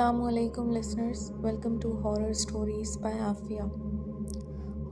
Assalamu alaikum listeners, welcome to Horror Stories by Afia.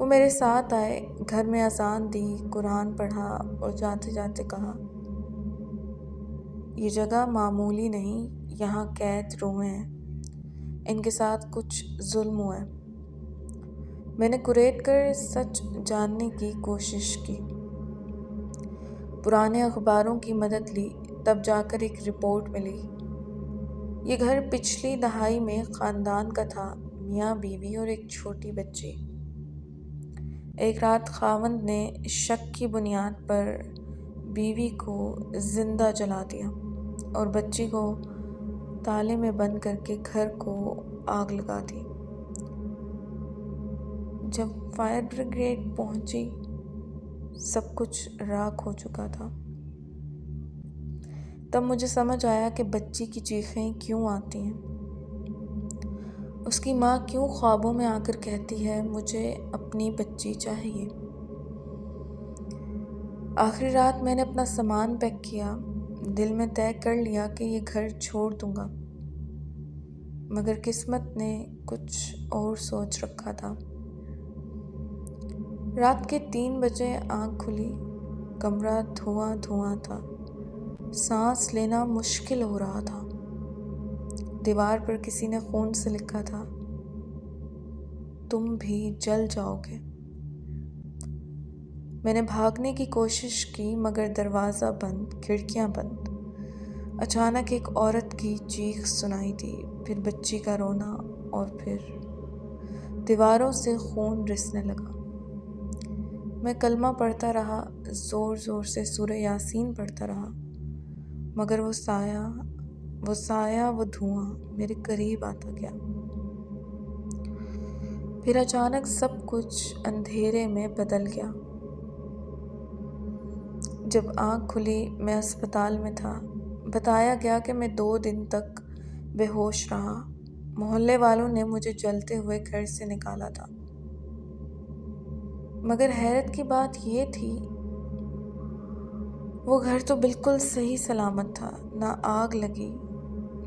وہ میرے ساتھ آئے، گھر میں اذان دی، قرآن پڑھا اور جاتے جاتے کہا، یہ جگہ معمولی نہیں، یہاں قید روحیں ہیں، ان کے ساتھ کچھ ظلم ہوا ہے۔ میں نے کریٹ کر سچ جاننے کی کوشش کی، پرانے اخباروں کی مدد لی، تب جا کر ایک رپورٹ ملی۔ یہ گھر پچھلی دہائی میں خاندان کا تھا، میاں بیوی اور ایک چھوٹی بچی۔ ایک رات خاوند نے شک کی بنیاد پر بیوی کو زندہ جلا دیا اور بچی کو تالے میں بند کر کے گھر کو آگ لگا دی۔ جب فائر بریگیڈ پہنچی، سب کچھ راکھ ہو چکا تھا۔ تب مجھے سمجھ آیا کہ بچی کی چیخیں کیوں آتی ہیں، اس کی ماں کیوں خوابوں میں آ کر کہتی ہے مجھے اپنی بچی چاہیے۔ آخری رات میں نے اپنا سامان پیک کیا، دل میں طے کر لیا کہ یہ گھر چھوڑ دوں گا، مگر قسمت نے کچھ اور سوچ رکھا تھا۔ رات کے 3 بجے آنکھ کھلی، کمرہ دھواں دھواں تھا، سانس لینا مشکل ہو رہا تھا۔ دیوار پر کسی نے خون سے لکھا تھا، تم بھی جل جاؤ گے۔ میں نے بھاگنے کی کوشش کی مگر دروازہ بند، کھڑکیاں بند۔ اچانک ایک عورت کی چیخ سنائی دی، پھر بچی کا رونا اور پھر دیواروں سے خون رسنے لگا۔ میں کلمہ پڑھتا رہا، زور زور سے سورہ یاسین پڑھتا رہا، مگر وہ سایہ وہ دھواں میرے قریب آتا گیا۔ پھر اچانک سب کچھ اندھیرے میں بدل گیا۔ جب آنکھ کھلی میں اسپتال میں تھا۔ بتایا گیا کہ میں 2 دن تک بے ہوش رہا۔ محلے والوں نے مجھے جلتے ہوئے گھر سے نکالا تھا، مگر حیرت کی بات یہ تھی وہ گھر تو بالکل صحیح سلامت تھا، نہ آگ لگی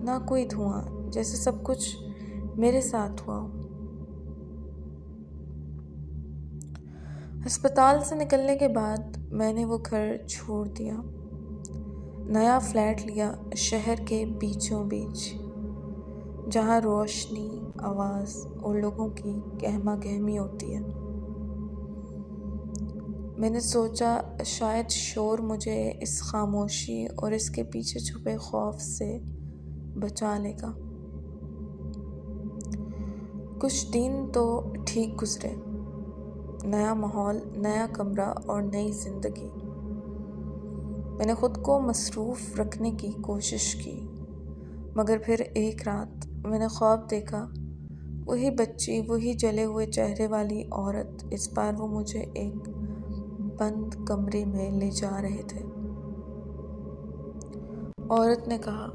نہ کوئی دھواں، جیسے سب کچھ میرے ساتھ ہوا ہو۔ ہسپتال سے نکلنے کے بعد میں نے وہ گھر چھوڑ دیا، نیا فلیٹ لیا شہر کے بیچوں بیچ، جہاں روشنی، آواز اور لوگوں کی گہما گہمی ہوتی ہے۔ میں نے سوچا شاید شور مجھے اس خاموشی اور اس کے پیچھے چھپے خوف سے بچا لے گا۔ کچھ دن تو ٹھیک گزرے، نیا ماحول، نیا کمرہ اور نئی زندگی۔ میں نے خود کو مصروف رکھنے کی کوشش کی، مگر پھر ایک رات میں نے خواب دیکھا، وہی بچی، وہی جلے ہوئے چہرے والی عورت، اس بار وہ مجھے ایک بند کمرے میں لے جا رہے تھے۔ عورت نے کہا،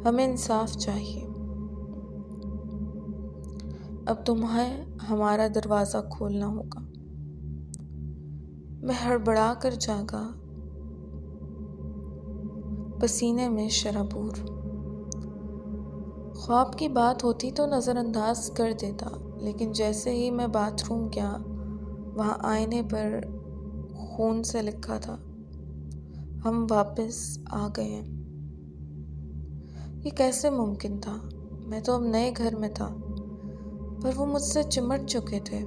ہمیں انصاف چاہیے، اب تمہیں ہمارا دروازہ کھولنا ہوگا۔ میں ہڑبڑا کر جاگا، پسینے میں شرابور۔ خواب کی بات ہوتی تو نظر انداز کر دیتا، لیکن جیسے ہی میں باتھ روم گیا، وہاں آئینے پر خون سے لکھا تھا، ہم واپس آ گئے ہیں۔ یہ کیسے ممکن تھا؟ میں تو اب نئے گھر میں تھا، پر وہ مجھ سے چمٹ چکے تھے۔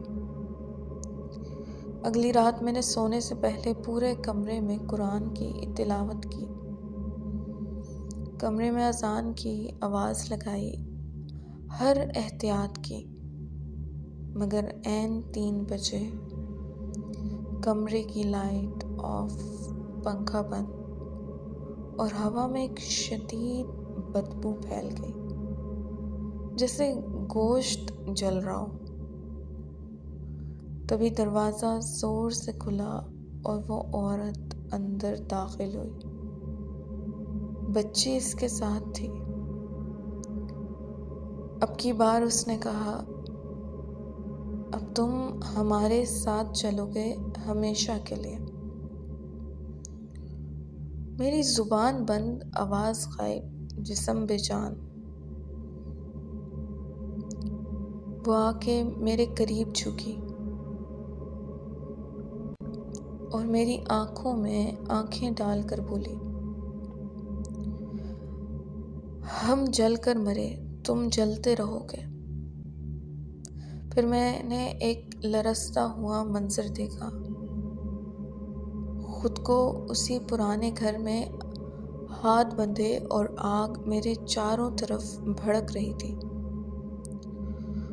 اگلی رات میں نے سونے سے پہلے پورے کمرے میں قرآن کی تلاوت کی، کمرے میں اذان کی آواز لگائی، ہر احتیاط کی، مگر عین 3 بجے کمرے کی لائٹ آف، پنکھا بند اور ہوا میں ایک شدید بدبو پھیل گئی، جیسے گوشت جل رہا ہو۔ تبھی دروازہ زور سے کھلا اور وہ عورت اندر داخل ہوئی، بچی اس کے ساتھ تھی۔ اب کی بار اس نے کہا، اب تم ہمارے ساتھ چلو گے ہمیشہ کے لیے۔ میری زبان بند، آواز غائب، جسم بے جان۔ وہ آ کے میرے قریب جھکی، اور میری آنکھوں میں آنکھیں ڈال کر بولی، ہم جل کر مرے، تم جلتے رہو گے۔ پھر میں نے ایک لرزتا ہوا منظر دیکھا، خود کو اسی پرانے گھر میں ہاتھ بندھے اور آگ میرے چاروں طرف بھڑک رہی تھی،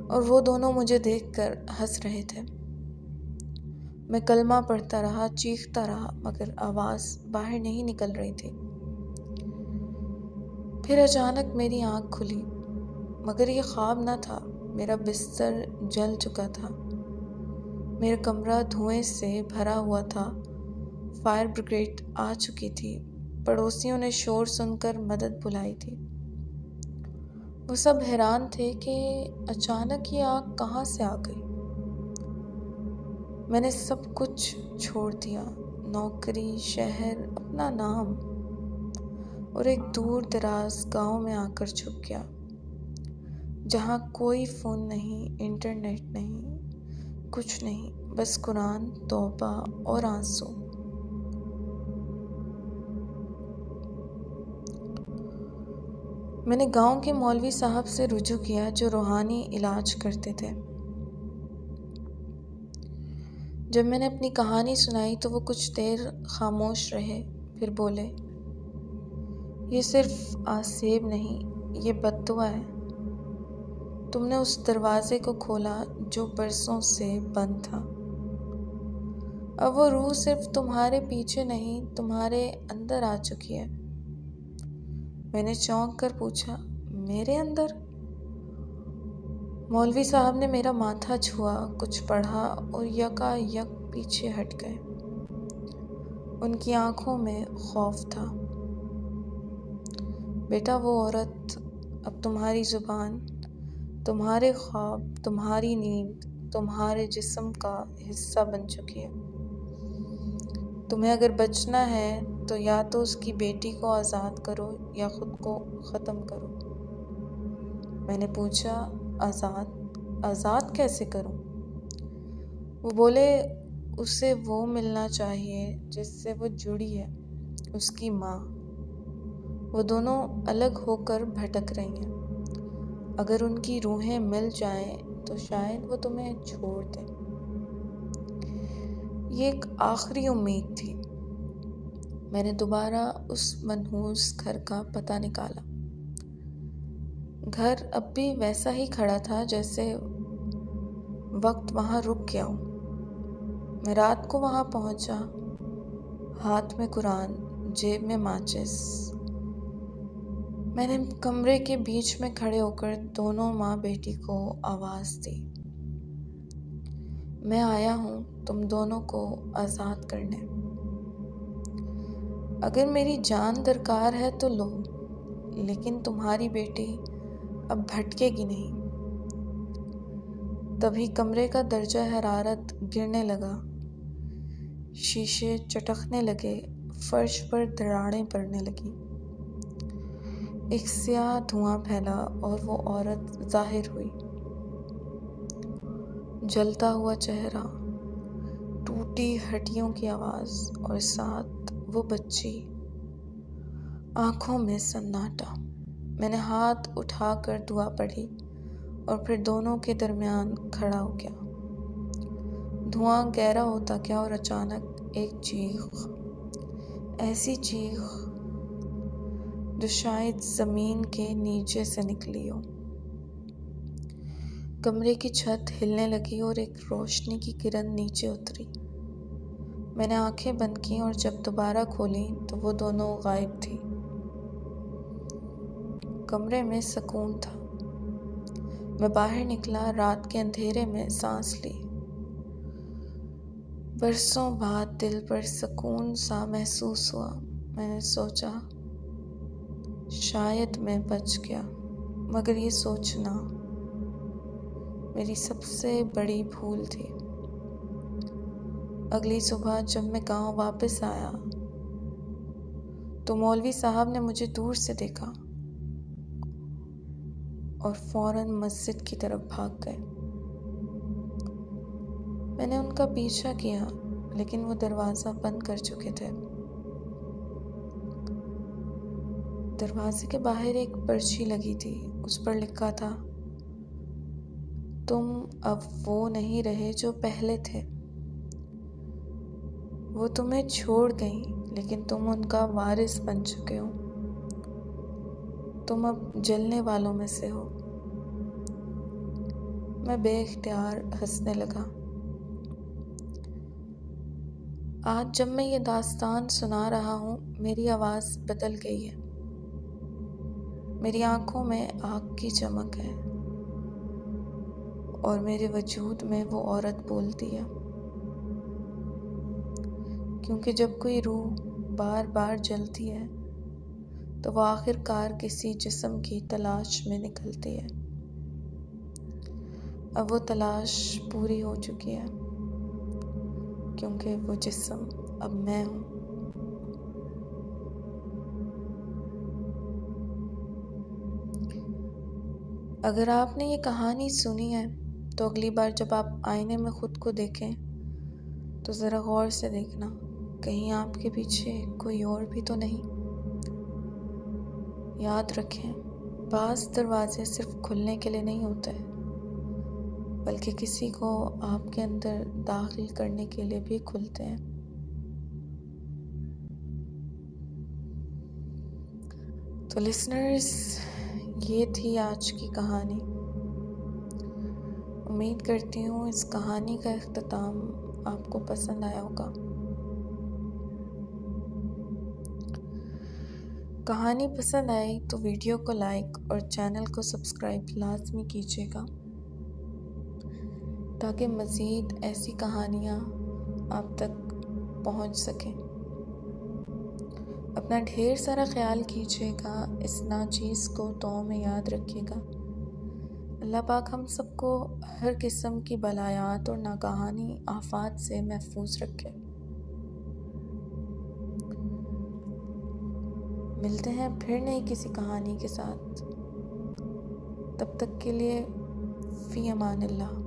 اور وہ دونوں مجھے دیکھ کر ہنس رہے تھے۔ میں کلمہ پڑھتا رہا، چیختا رہا، مگر آواز باہر نہیں نکل رہی تھی۔ پھر اچانک میری آنکھ کھلی، مگر یہ خواب نہ تھا۔ میرا بستر جل چکا تھا، میرا کمرہ دھوئیں سے بھرا ہوا تھا، فائر بریگیڈ آ چکی تھی، پڑوسیوں نے شور سن کر مدد بلائی تھی۔ وہ سب حیران تھے کہ اچانک یہ آگ کہاں سے آ گئی۔ میں نے سب کچھ چھوڑ دیا، نوکری، شہر، اپنا نام، اور ایک دور دراز گاؤں میں آ کر چھپ گیا، جہاں کوئی فون نہیں، انٹرنیٹ نہیں، کچھ نہیں، بس قرآن، توبہ اور آنسو۔ میں نے گاؤں کے مولوی صاحب سے رجوع کیا جو روحانی علاج کرتے تھے۔ جب میں نے اپنی کہانی سنائی تو وہ کچھ دیر خاموش رہے، پھر بولے، یہ صرف آسیب نہیں، یہ بد دعا ہے۔ تم نے اس دروازے کو کھولا جو برسوں سے بند تھا۔ اب وہ روح صرف تمہارے پیچھے نہیں، تمہارے اندر آ چکی ہے۔ میں نے چونک کر پوچھا، میرے اندر؟ مولوی صاحب نے میرا ماتھا چھوا، کچھ پڑھا اور یکا یک پیچھے ہٹ گئے۔ ان کی آنکھوں میں خوف تھا۔ بیٹا، وہ عورت اب تمہاری زبان، تمہارے خواب، تمہاری نیند، تمہارے جسم کا حصہ بن چکی ہے۔ تمہیں اگر بچنا ہے تو یا تو اس کی بیٹی کو آزاد کرو یا خود کو ختم کرو۔ میں نے پوچھا، آزاد کیسے کروں؟ وہ بولے، اسے وہ ملنا چاہیے جس سے وہ جڑی ہے، اس کی ماں۔ وہ دونوں الگ ہو کر بھٹک رہی ہیں، اگر ان کی روحیں مل جائیں تو شاید وہ تمہیں چھوڑ دیں۔ یہ ایک آخری امید تھی۔ میں نے دوبارہ اس منحوس گھر کا پتہ نکالا۔ گھر اب بھی ویسا ہی کھڑا تھا جیسے وقت وہاں رک گیا ہو۔ میں رات کو وہاں پہنچا، ہاتھ میں قرآن، جیب میں ماچس۔ میں نے کمرے کے بیچ میں کھڑے ہو کر دونوں ماں بیٹی کو آواز دی، میں آیا ہوں تم دونوں کو آزاد کرنے۔ اگر میری جان درکار ہے تو لو، لیکن تمہاری بیٹی اب بھٹکے گی نہیں۔ تبھی کمرے کا درجہ حرارت گرنے لگا، شیشے چٹکنے لگے، فرش پر دراڑیں پڑنے لگیں۔ ایک سیاہ دھواں پھیلا اور وہ عورت ظاہر ہوئی، جلتا ہوا چہرہ، ٹوٹی ہڈیوں کی آواز، اور ساتھ وہ بچی، آنکھوں میں سناٹا۔ میں نے ہاتھ اٹھا کر دعا پڑھی اور پھر دونوں کے درمیان کھڑا ہو گیا۔ دھواں گہرا ہوتا گیا اور اچانک ایک چیخ، ایسی چیخ جو شاید زمین کے نیچے سے نکلی ہو۔ کمرے کی چھت ہلنے لگی اور ایک روشنی کی کرن نیچے اتری۔ میں نے آنکھیں بند کیں اور جب دوبارہ کھولیں تو وہ دونوں غائب تھی۔ کمرے میں سکون تھا۔ میں باہر نکلا، رات کے اندھیرے میں سانس لی۔ برسوں بعد دل پر سکون سا محسوس ہوا۔ میں نے سوچا، شاید میں بچ گیا، مگر یہ سوچنا میری سب سے بڑی بھول تھی۔ اگلی صبح جب میں گاؤں واپس آیا تو مولوی صاحب نے مجھے دور سے دیکھا اور فوراً مسجد کی طرف بھاگ گئے۔ میں نے ان کا پیچھا کیا، لیکن وہ دروازہ بند کر چکے تھے۔ دروازے کے باہر ایک پرچی لگی تھی، اس پر لکھا تھا، تم اب وہ نہیں رہے جو پہلے تھے۔ وہ تمہیں چھوڑ گئیں لیکن تم ان کا وارث بن چکے ہو۔ تم اب جلنے والوں میں سے ہو۔ میں بے اختیار ہنسنے لگا۔ آج جب میں یہ داستان سنا رہا ہوں میری آواز بدل گئی ہے۔ میری آنکھوں میں آگ کی چمک ہے اور میرے وجود میں وہ عورت بولتی ہے، کیونکہ جب کوئی روح بار بار جلتی ہے تو وہ آخر کار کسی جسم کی تلاش میں نکلتی ہے۔ اب وہ تلاش پوری ہو چکی ہے، کیونکہ وہ جسم اب میں ہوں۔ اگر آپ نے یہ کہانی سنی ہے تو اگلی بار جب آپ آئینے میں خود کو دیکھیں تو ذرا غور سے دیکھنا، کہیں آپ کے پیچھے کوئی اور بھی تو نہیں۔ یاد رکھیں، بعض دروازے صرف کھلنے کے لیے نہیں ہوتے، بلکہ کسی کو آپ کے اندر داخل کرنے کے لیے بھی کھلتے ہیں۔ تو لسنرز، یہ تھی آج کی کہانی۔ امید کرتی ہوں اس کہانی کا اختتام آپ کو پسند آیا ہوگا۔ کہانی پسند آئی تو ویڈیو کو لائک اور چینل کو سبسکرائب لازمی کیجیے گا، تاکہ مزید ایسی کہانیاں آپ تک پہنچ سکیں۔ اپنا ڈھیر سارا خیال کیجیے گا، اس ناچیز کو دعاؤں میں یاد رکھیے گا۔ اللہ پاک ہم سب کو ہر قسم کی بلایات اور ناگہانی آفات سے محفوظ رکھے۔ ملتے ہیں پھر نئی کسی کہانی کے ساتھ، تب تک کے لیے فی امان اللہ۔